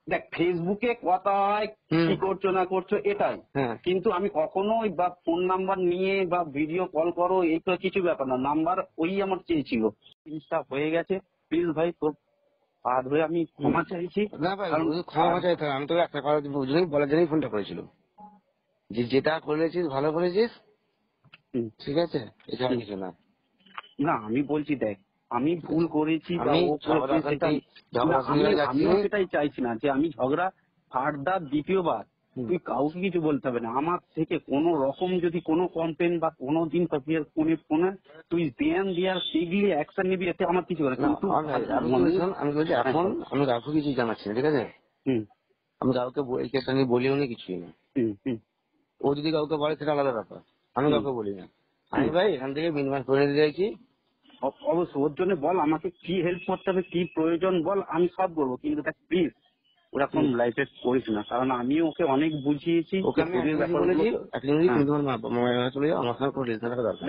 দেখ ফেসবুকে কথা হয় কি করছো না করছো এটাই, কিন্তু আমি কখনোই বা ফোন নাম্বার নিয়ে বা ভিডিও কল করো এই তো কিছু ব্যাপার না, নাম্বার ওই আমার চেয়েছিল। জিনিসটা হয়ে গেছে, প্লিজ ভাই তোর পা ধরে আমি ক্ষমা চাইছি। না ভাই ক্ষমা চাইতে হবে, আমি তো একটা কথা বলার জন্যই ফোনটা করেছিল যে যেটা করেছিস ভালো করেছিস, ঠিক আছে, এছাড়া কিছু না। না আমি বলছি দেখ আমি ভুল করেছি বা আমি ও করেছে সেটা আমিও সেটাই চাইছি না যে আমি ঝগড়া ফার্দার দ্বিতীয়বার তুই কাউকে কিছু বলতে হবে না। আমার থেকে কোনো রকম যদি কোনো কমপ্লেন বা কোনো দিন ফোনে তুই ধ্যান দেওয়ার শিখলি অ্যাকশন নিবি, এতে আমার কিছু করে কিন্তু আমি বলছি এখন আমি কাউকে কিছু জানাচ্ছি না, ঠিক আছে। আমি কাউকে এই কেসটা নিয়ে বলিও নি কিছুই না। ও যদি কাউকে বলে সেটা আলাদা ব্যাপার, আমি কাউকে বলি না। আমি ভাই এখান থেকে বিনবাস করে দিয়েছি। অবশ্যই ওর জন্য বল আমাকে কি হেল্প করতে হবে, কি প্রয়োজন বল, আমি সব বলবো, কিন্তু দেখ প্লিজ ওরকম লাইফে করিস না, কারণ আমি ওকে অনেক বুঝিয়েছি। ওকে আমি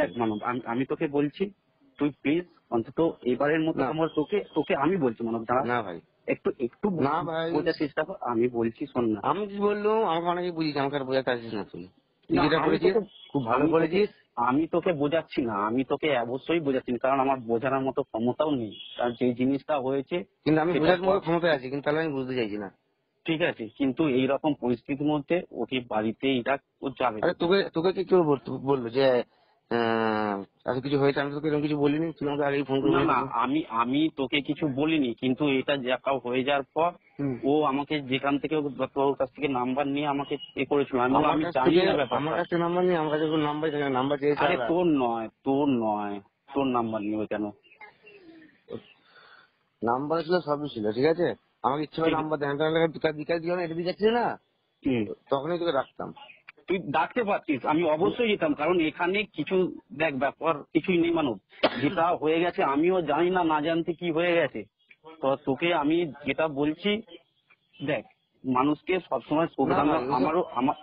দেখ মানব আমি তোকে বলছি তুই প্লিজ অন্তত এবারের মতো আমার তোকে আমি বলছি মানব দাঁড়া না ভাই একটু একটু না ভাই বোঝার চেষ্টা কর, আমি বলছি শোন না। আমি কি বললাম আমাকে অনেকে বুঝিস, আমাকে আর বোঝাতে আসিস না, তুই যেটা করেছিস খুব ভালো করেছিস। আমি তোকে বোঝাচ্ছি না, আমি তোকে অবশ্যই বোঝাচ্ছি না, কারণ আমার বোঝানোর মতো ক্ষমতাও নেই, কারণ যে জিনিসটা হয়েছে কিন্তু আমি বোঝার মতো ক্ষমতা আছে, কিন্তু তাহলে আমি বুঝতে চাইছি না। ঠিক আছে, কিন্তু এইরকম পরিস্থিতির মধ্যে ওকে বাড়িতে এটা ও যাবে। তোকে তোকে কি কেউ বললো যে এত কিছু হয়েছে? আমি তোকে এরকম কিছু বলিনি, তুই আমাকে আগেই ফোন করবি। না আমি তোকে কিছু বলিনি, কিন্তু এটা হয়ে যাওয়ার পর ও আমাকে যেখান থেকে তোর কাছ থেকে নাম্বার নিয়ে আমাকে এ করেছিল, আমি জানি না ব্যাপার। আমার কাছে নাম্বার নেই, আমার কাছে নাম্বার চেয়েছে। আরে তোর নাম্বার নিবে কেন? নাম্বার ছিল, সবই ছিল, ঠিক আছে। আমাকে ইচ্ছে করে নাম্বার দেন, বিকাশ দিও না, এটা দিয়ে যাচ্ছিল না, তখনই তোকে রাখতাম। তুই ডাকতে পারতিস, আমি অবশ্যই যেতাম, কারণ এখানে কিছু দেখ ব্যাপার কিছুই নেই মানব, যেটা হয়ে গেছে আমিও জানি না, না জানতে কি হয়ে গেছে। তো তোকে আমি যেটা বলছি দেখ মানুষকে সবসময় আমারও আমার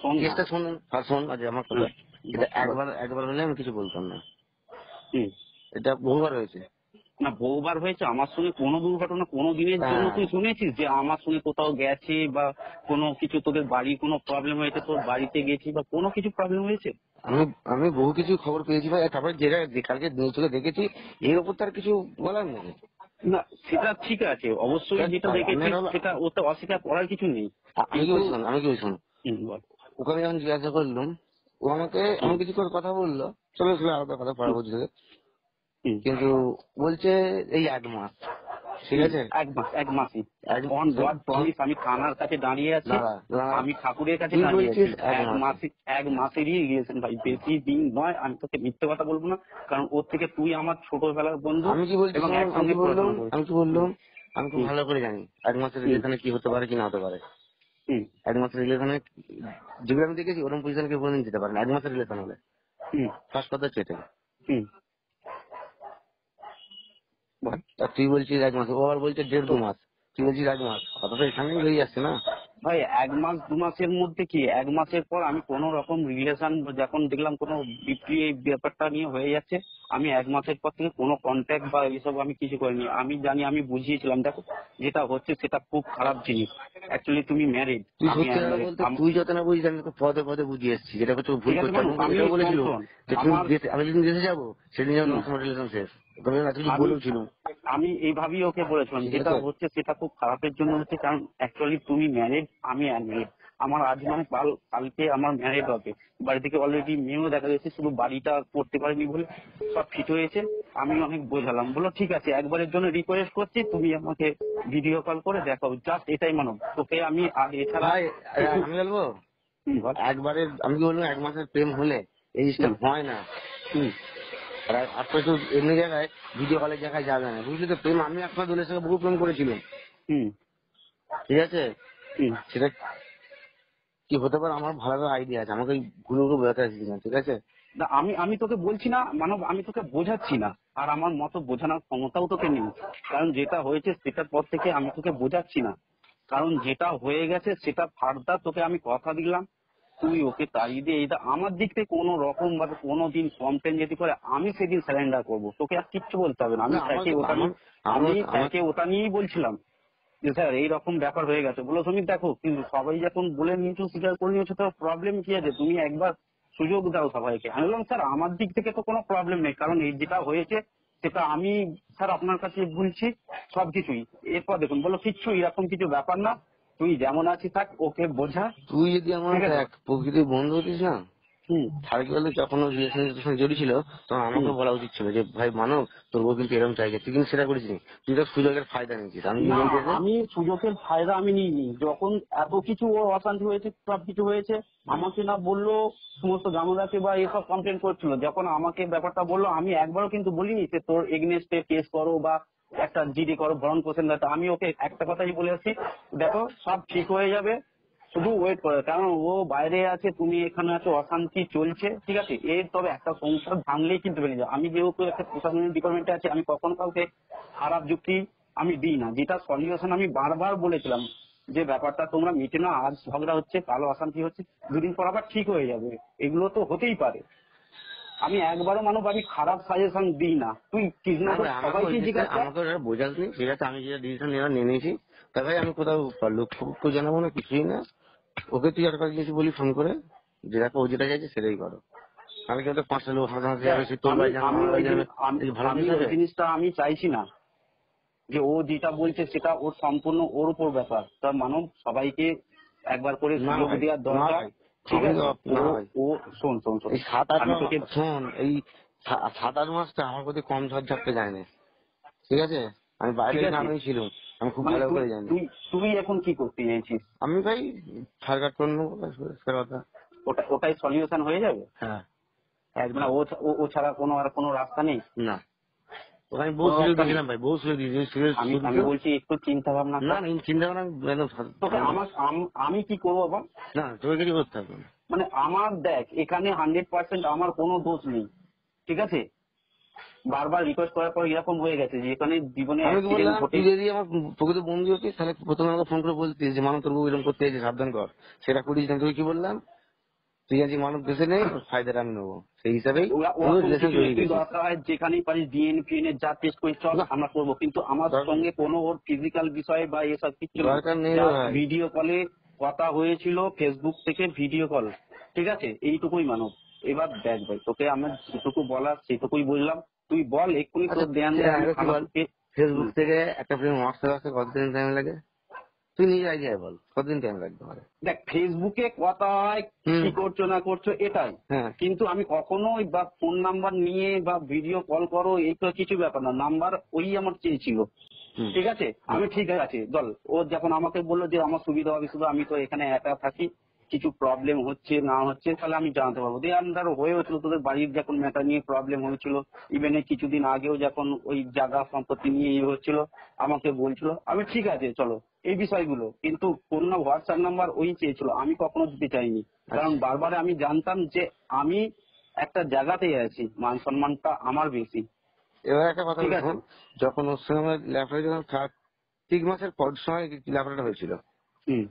শোন আমার কথা, এটা একবার হলে আমি কিছু বলতাম না, এটা বহুবার হয়েছে। না বহুবার হয়েছে আমার সঙ্গে কোনো দুর্ঘটনা কোনো দিনের জন্য তুই শুনেছিস যে আমার সঙ্গে কোথাও গেছে বা কোনো কিছু তোদের বাড়ির কোনো প্রবলেম হয়েছে, তোর বাড়িতে গেছি বা কোনো কিছু প্রবলেম হয়েছে? আমি বহু কিছু খবর পেয়েছি ভাই, তারপরে যেটা কালকে চোখে দেখেছি এর উপর তার কিছু বলার নেই। না সেটা ঠিক আছে, অবশ্যই যেটা দেখেছি সেটা ওতে অস্বীকার করার কিছু নেই। আমি কি বলছি ওকে আমি যখন জিজ্ঞাসা করলাম, ও আমাকে এমন কিছু করে কথা বললো, চলে আসলে আলাদা কথা পরবর্তী, কিন্তু বলছে এই 1 মাস, ঠিক আছে, এক মাসই আমি থানার কাছে দাঁড়িয়ে আছি, আমি ঠাকুরের কাছে দাঁড়িয়ে আছি, 1 মাসেরই রিলেশন ভাই, বেশি দিন নয়। আমি তোকে মিথ্যে কথা বলবো না, কারণ ওর থেকে তুই আমার ছোটবেলার বন্ধু। আমি কি বলছি, আমি কি বললাম, আমি খুব ভালো করে জানি 1 মাসের রিলেশনে কি হতে পারে কি না হতে পারে। 1 মাসের রিলেশনে যেগুলো আমি দেখেছি ওরকম পজিশন কেউ কোনোদিন যেতে পারে না 1 মাসের রিলেশন হলে। ফার্স্ট কথা হচ্ছে এটা। তুই বলছিস 1 মাস, ও আবার বলছে 1.5-2 মাস, তুই বলছিস 1 মাস, কথা তো এখানেই হয়ে যাচ্ছে না ভাই। 1 মাস 2 মাসের মধ্যে কি 1 মাসের পর আমি কোন রকম রিলেশন যখন দেখলাম কোনো বিক্রি এই ব্যাপারটা নিয়ে হয়ে যাচ্ছে, আমি 1 মাসের পর থেকে কোনো কন্ট্যাক্ট বা এইসব আমি কিছু করিনি। আমি জানি, আমি বুঝিয়েছিলাম দেখো যেটা হচ্ছে সেটা খুব খারাপ জিনিস, অ্যাকচুয়ালি তুমি ম্যারিড। তুই যত না বুঝিস আমি পদে পদে বুঝিয়ে এসেছি, যেটা ভুল করছি। আমি বলেছিল আমি যেদিন দেশে যাবো সেদিন তোমার রিলেশন শেষ, বলেছিল। আমি এইভাবেই ওকে বলেছিলাম যেটা হচ্ছে সেটা খুব খারাপের জন্য হচ্ছে, কারণ অ্যাকচুয়ালি তুমি ম্যারিড, আমি আনম্যারিড। আমার আজ মানে কালকে আমার ম্যারিড হবে, বাড়ি থেকে অলরেডি মেয়েও দেখা যাচ্ছে, শুধু বাড়িটা করতে পারিনি বলে সব ফিট হয়েছে। আমি অনেক বোঝালাম, বলো ঠিক আছে একবারের জন্য রিকোয়েস্ট করছি তুমি আমাকে ভিডিও কল করে দেখাও, জাস্ট এটাই মানব। তোকে আমি এছাড়া আমি বলবো একবারে, আমি কি বলবো 1 মাসের প্রেম হলে এই জিনিসটা হয় না। আর তো এমনি জায়গায় ভিডিও কলের জায়গায় যাবে না, বুঝলি তো। প্রেম আমি আপনার দলের সঙ্গে বহু প্রেম করেছিলাম, ঠিক আছে। সেটা কি হতে পারে আমার ভালো আইডিয়া আছে, আমাকে ঘুরে ঘুরে বোঝাতে আসছি না, ঠিক আছে। আমি তোকে বলছি না মানব, আমি তোকে বোঝাচ্ছি না, আর আমার মতো বোঝানোর ক্ষমতাও তোকে নেই, কারণ যেটা হয়েছে সেটার পর থেকে আমি তোকে বোঝাচ্ছি না, কারণ যেটা হয়ে গেছে সেটা ফার্দার তোকে আমি কথা দিলাম, তুই ওকে তাড়িয়ে দিয়ে এটা আমার দিক থেকে কোনো রকম ভাবে কোনো দিন কমপ্লেন যদি করে আমি সেদিন স্যারেন্ডার করবো, তোকে আর কিচ্ছু বলতে হবে না। আমি তাকে ওটা নিয়েই বলছিলাম যে স্যার এইরকম ব্যাপার হয়ে গেছে। বলো তুমি দেখো, কিন্তু সবাই যখন বলে নিয়েছো, স্বীকার করে নিয়েছো, তো প্রবলেম কি আছে? তুমি একবার সুযোগ দাও সবাইকে। আমি বললাম স্যার আমার দিক থেকে তো কোনো প্রবলেম নেই, কারণ এই যেটা হয়েছে সেটা আমি স্যার আপনার কাছে বলছি সবকিছুই। এরপর দেখুন, বলো কিচ্ছু এরকম কিছু ব্যাপার না, তুই যেমন আছিস থাক, ওকে বোঝা। তুই যদি আমার ঠিক আছে। এক প্রকৃতির বন্ধু হতিস না, হুম। সার্কেলে যখন রিলেশনের সঙ্গে জড়িয়ে ছিল, তখন আমাকে হুম। বলা উচিত ছিল যে ভাই মানব তোর বউ কিন্তু এরকম চাইছে, তুই কিন্তু সেটা করিস নি, তুই তো সুযোগের ফায়দা নিয়েছিস। আমি কি না, বলতে চাইছি? আমি সুযোগের ফায়দা আমি নিইনি। যখন এত কিছু ওর অশান্তি হয়েছে, সব কিছু হয়েছে, আমাকে না বললো সমস্ত জামালাকে বা এসব কমপ্লেন করছিল, যখন আমাকে ব্যাপারটা বললো আমি একবারও কিন্তু বলিনি যে তোর এগেনস্টে কেস করো বা একটা জিডি করো, ভরণ পোষণ দাও। আমি ওকে একটা কথাই বলে আসছি, দেখো সব ঠিক হয়ে যাবে, শুধু ওয়েট করে, কারণ ও বাইরে আছে, তুমি এখানে আছো, অশান্তি চলছে, ঠিক আছে। এর তবে একটা সংসার ভাঙলেই কিন্তু ভেঙে যাবে। আমি যেহেতু একটা প্রশাসনিক ডিপার্টমেন্টে আছি, আমি কখনো কাউকে খারাপ যুক্তি আমি দিই না। যেটা সলিউশন আমি বারবার বলেছিলাম যে ব্যাপারটা তোমরা মিটে না, আজ ঝগড়া হচ্ছে, কালো অশান্তি হচ্ছে, দুদিন পর আবার ঠিক হয়ে যাবে, এগুলো তো হতেই পারে। আমি একবারও আমি খারাপ সাজেশন দিই না। তুই না কৃষ্ণকে ভাই, আমাকে ওই সবাইকে জিনিসটা জিজ্ঞাসা কর। আমাকে ওরা বোঝাসনি, ঠিক আছে, আমি যেটা ডিসিশন নেওয়ার নিয়ে নিয়েছি। তবে ভাই আমি কোথাও লক্ষ্য জানাবো না, কিছুই না। ওকে তুই একটা কিছু বলি ফোন করে, যে দেখো ও যেটা চাইছে সেটাই করো। আমি কিন্তু 5টা লোক হাতে দেখ, যাবে, সে তোর আমি বাড়ি যাবে, আমি আমার ওই বাড়ি যাবে, জিনিস আমি ভালো আমি জিনিস ওই হবে? জিনিসটা আমি চাইছি না যে ও যেটা বলছে সেটা ওর সম্পূর্ণ ওর উপর ব্যাপার। তার মানব সবাইকে একবার করে না সুযোগ ভাই, দেওয়ার না দরকার, ভাই, ঠিক আমি তো আছে। ও না ভাই, ও শোন শোন শোন, এই 7-8 আমি তোকে শোন, এই 7-8 মাসটা আমার প্রতি কম ঝড় ঝাপতে যায় না, ঠিক আছে। আমি বাইরে ঠিক আছে। গ্রামেই ছিলাম, আমি খুব মানে ভালো তুই করে জানি। তুই তুই এখন কি করতে চাইছিস? আমি ভাই সারকার করে নেবো, ব্যাস পরিষ্কার কথা। ওটাই সলিউশন হয়ে যাবে? হ্যাঁ, মানে একদম। ও ছাড়া কোনো আর কোনো রাস্তা নেই? না, ওকে আমি বহু কোনো সুযোগ রাস্তা নেই। দিয়েছিলাম ভাই, বহু সুযোগ দিয়েছি, সুযোগ আমি সুযোগ আমি দিত। বলছি একটু চিন্তা ভাবনা না কর। না, এই চিন্তা ভাবনা একদম তোকে আমি কি করবো বল? না, তোকে কিছু করতে হবে না। মানে আমার দেখ, এখানে 100% আমার কোনো দোষ নেই, ঠিক আছে। বারবার রিকোয়েস্ট করার পর এরকম হয়ে গেছে যে এখানে জীবনে আমি কি অ্যাক্সিডেন্ট বললাম, ঘটে। তুই যদি আমার প্রকৃত বন্ধু হতিস তাহলে প্রথমে আমাকে ফোন করে বলতিস যে মানব তোর বউ এরকম করতে এসে সাবধান কর, সেটা করিস না। তুই কি বললাম, তুই আজ মানব দেশে নেই, ওর ফায়দাটা আমি নেবো, সেই হিসাবেই আমি ওরকম রিলেশন কিছু নেই, জড়িয়ে তুই গেছি। দরকার হয় যেখানেই পারিস ডিএনএ যা টেস্ট করি চল, না, আমরা করবো, কিন্তু আমার দরকার সঙ্গে কোনো ওর ফিজিক্যাল বিষয় বা এসব কিছু না। দরকার নেই রে জাস্ট ভাই। ভিডিও কলে কথা হয়েছিল, ফেসবুক থেকে ভিডিও কল, ঠিক আছে, এইটুকুই মানব। এবার দেখ ভাই, তোকে আমার যেটুকু বলার সেটুকুই বললাম, তুই বল এক্ষুনি আচ্ছা তোর ধ্যান দেয়, আমি আগে কি থানা বল, থেকে। ফেসবুক হুম। থেকে একটা প্রেম হোয়াটসঅ্যাপ আসতে কতদিন টাইম লাগে? তুই নিজে আইডিয়া বল কতদিন টাইম লাগতে পারে? দেখ, ফেসবুকে কথা হয়, হুম। কি করছো না করছো এটাই, হ্যাঁ। কিন্তু আমি কখনোই বা ফোন নাম্বার নিয়ে বা ভিডিও কল করো এই তো কিছু ব্যাপার না, নাম্বার ওই আমার চেয়েছিল, হুম। ঠিক আছে। হুম। আমি ঠিক আছে চল, ও যখন আমাকে বললো যে আমার সুবিধা হবে, শুধু আমি তো এখানে একা থাকি, কিছু প্রবলেম হচ্ছে না হচ্ছে তাহলে আমি জানাতে পারবো। দিয়ে আন্দার হয়েছিল তোদের বাড়ির যখন ম্যাটার নিয়ে প্রবলেম হয়েছিল, ইভেন কিছুদিন আগেও যখন ওই জায়গা সম্পত্তি নিয়ে ইয়ে হচ্ছিল, আমাকে বলছিল, আমি ঠিক আছে চলো এই বিষয়গুলো, কিন্তু ফোন না হোয়াটসঅ্যাপ নাম্বার ওই চেয়েছিল, আমি কখনো দিতে চাইনি, কারণ আচ্ছা, বারবার আমি জানতাম যে আমি একটা জায়গাতেই আছি, মান সম্মানটা আমার বেশি, এবার একটা কথা ঠিক আছে। শোন, যখন ওর সঙ্গে আমার ল্যাপটপে যখন 3 মাসের পর সময় ল্যাপটপটা হয়েছিল, হুম।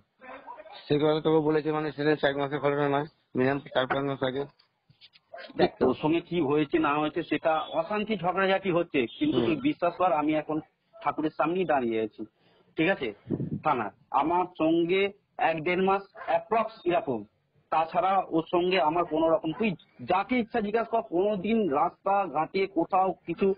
সে কথা তোকে বলেছে, মানে সেটা 4 মাসের ঘটনা নয়, মিনিমাম 4-5 মাস আগে। দেখ, ঠিক তো? তোর সঙ্গে কি হয়েছে না হয়েছে সেটা অশান্তি ঝগড়াঝাটি হচ্ছে, কিন্তু হুম। তুই বিশ্বাস কর আমি এখন ঠাকুরের সামনেই দাঁড়িয়ে আছি, ঠিক আছে। থানা আমার সঙ্গে 1-1.5 মাস অ্যাপ্রক্স এরকম, তাছাড়া ওর সঙ্গে আমার কোনো রকম, তুই যাকে ইচ্ছা জিজ্ঞাসা কর, কোনোদিন রাস্তা ঘাটে কোথাও কিছু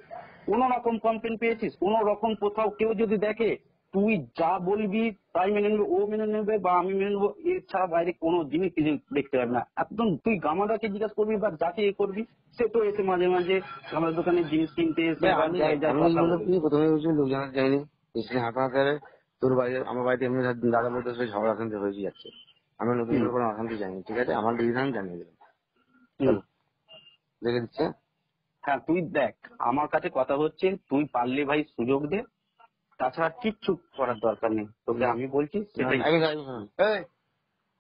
কোন রকম কমপ্লেন পেয়েছিস? কোন রকম কোথাও কেউ যদি দেখে, তুই যা বলবি তাই মেনে নেবে, ও মেনে নেবে বা আমি মেনে নেবো, এছাড়া বাইরে কোনো জিনিস কিছু দেখতে পারবি না। একদম তুই গামাদাকে জিজ্ঞাসা করবি বা যাকে এ করবি, সে তো এসে মাঝে মাঝে আমাদের দোকানে জিনিস কিনতে এসে ভাই বা আমি যায় যায় আমি কথা মনে বলে। করি প্রথমে বলছি লোক জানাতে চাইনি, এসে হাঁটাহাতে তোর বাড়ি আমার বাড়িতে এমনি দাদা বলতে ঝগড়া অশান্তি হয়ে যাচ্ছে, আমি নতুন হুম। করে কোনো অশান্তি চাইনি, ঠিক আছে, আমার ডিসিশন জানিয়ে দিলাম। হুম। চলো, দেখে দিচ্ছে। হ্যাঁ, তুই দেখ, আমার কাছে কথা হচ্ছে, তুই পারলে ভাই সুযোগ দে, তাছাড়া কিচ্ছু করার দরকার নেই, তোকে না আমি বলছি না, সেটাই। আগে যাই শোন। এই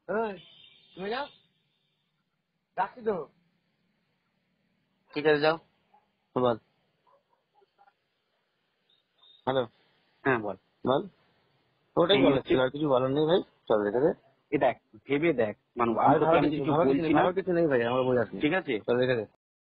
এই, তুমি যাও, ডাকছি তো। ঠিক আছে যাও, বল। হ্যালো, হ্যাঁ বল। বল। ওটাই এই বলার হচ্ছে, ছিল, আর কিছু বলার নেই ভাই, চল রেখে দে। এ দেখ, ভেবে দেখ, মানে আমি আর তোকে ভালো আমি কিছু কিছু ভালো কিছু বলছি না, ভালো কিছু নেই ভাই, আমার বই আসনি, ঠিক আছে। চল রেখে দে।